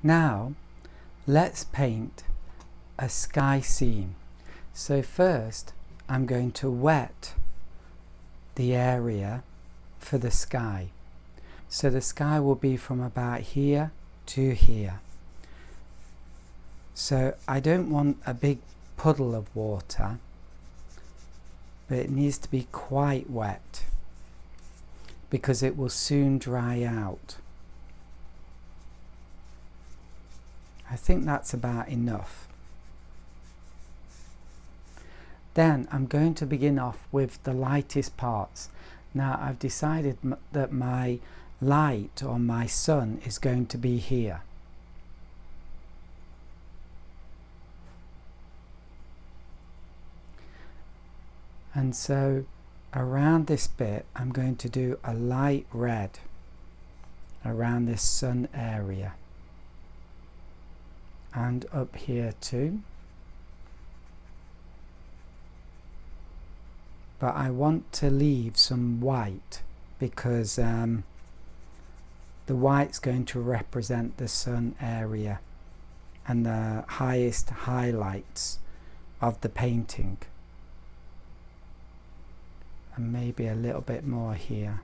Now let's paint a sky scene. So first I'm going to wet the area for the sky. So the sky will be from about here to here. So I don't want a big puddle of water, but it needs to be quite wet because it will soon dry out. I think that's about enough. Then I'm going to begin off with the lightest parts. Now I've decided that my light, or my sun, is going to be here. And so around this bit I'm going to do a light red around this sun area, and up here too. But I want to leave some white because the white's going to represent the sun area and the highest highlights of the painting. And maybe a little bit more here.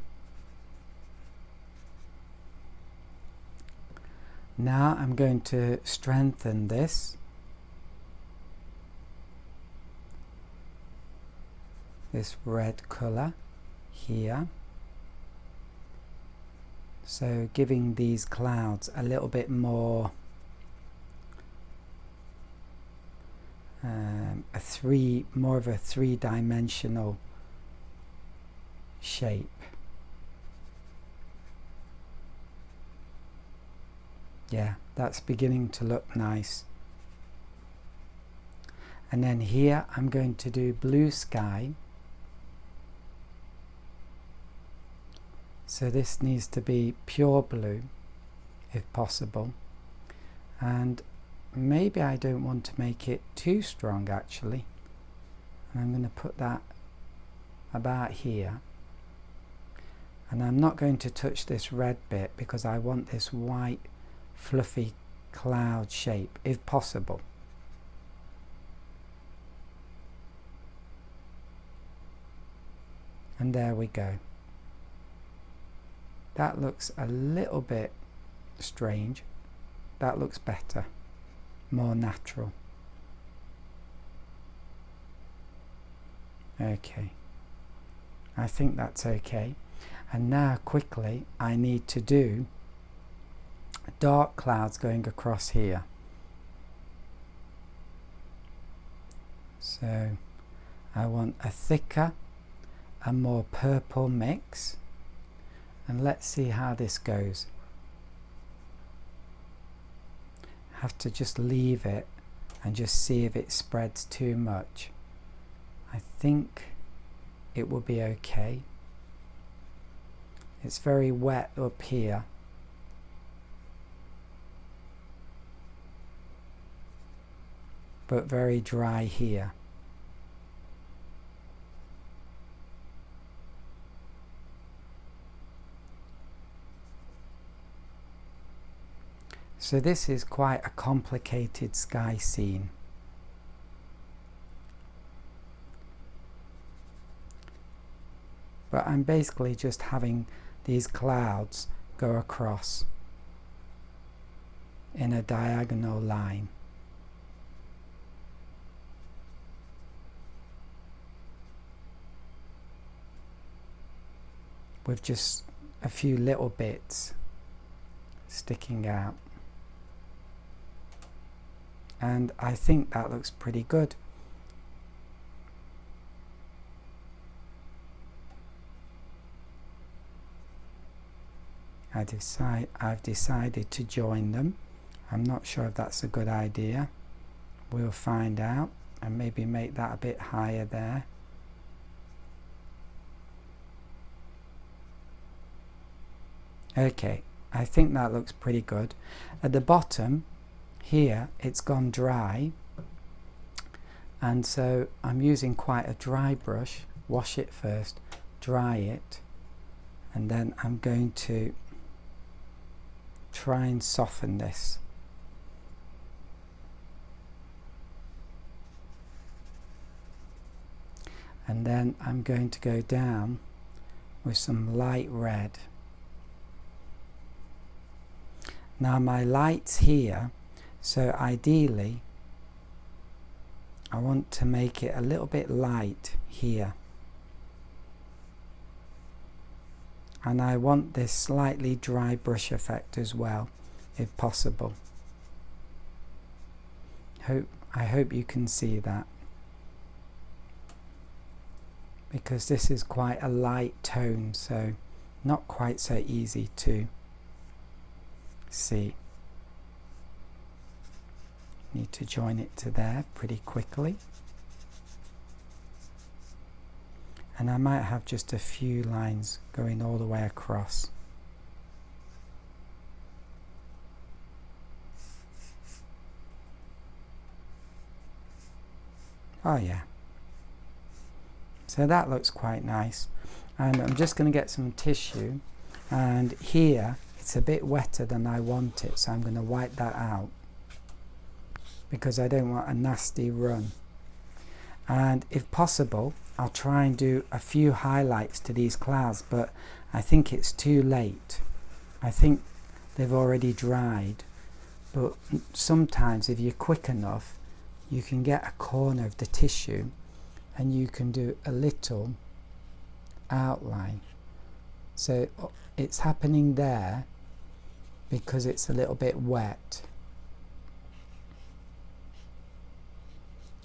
Now I'm going to strengthen this. This red colour here. So giving these clouds a little bit more more of a three-dimensional shape. Yeah, that's beginning to look nice. And then here I'm going to do blue sky. So this needs to be pure blue if possible, and maybe I don't want to make it too strong actually, and I'm going to put that about here. And I'm not going to touch this red bit because I want this white fluffy cloud shape if possible. And there we go. That looks a little bit strange. That looks better, more natural. Okay, I think that's okay. And now quickly I need to do dark clouds going across here. So I want a thicker and more purple mix, and let's see how this goes. Have to just leave it and just see if it spreads too much. I think it will be okay. It's very wet up here. But very dry here. So this is quite a complicated sky scene. But I'm basically just having these clouds go across in a diagonal line. With just a few little bits sticking out. And I think that looks pretty good. I've decided to join them. I'm not sure if that's a good idea. We'll find out, and maybe make that a bit higher there. Okay, I think that looks pretty good. At the bottom here it's gone dry, and so I'm using quite a dry brush. Wash it first, dry it, and then I'm going to try and soften this and then I'm going to go down with some light red. Now my light's here, so ideally I want to make it a little bit light here, and I want this slightly dry brush effect as well, if possible. I hope you can see that, because this is quite a light tone, so not quite so easy to see. Need to join it to there pretty quickly, and I might have just a few lines going all the way across. Oh yeah, so that looks quite nice. And I'm just going to get some tissue, and here it's a bit wetter than I want it, so I'm going to wipe that out because I don't want a nasty run. And if possible, I'll try and do a few highlights to these clouds, but I think it's too late. I think they've already dried, but sometimes if you're quick enough, you can get a corner of the tissue and you can do a little outline. So it's happening there because it's a little bit wet.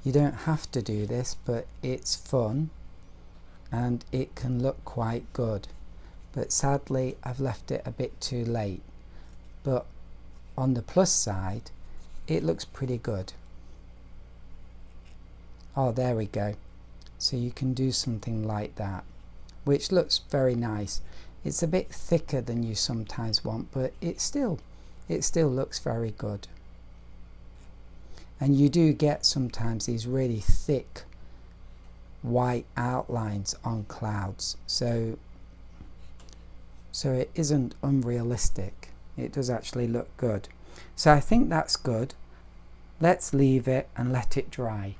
You don't have to do this, but it's fun and it can look quite good. But sadly, I've left it a bit too late. But on the plus side, it looks pretty good. Oh, there we go. So you can do something like that, which looks very nice. It's a bit thicker than you sometimes want, but it still looks very good. And you do get sometimes these really thick white outlines on clouds, so it isn't unrealistic. It does actually look good. So I think that's good. Let's leave it and let it dry.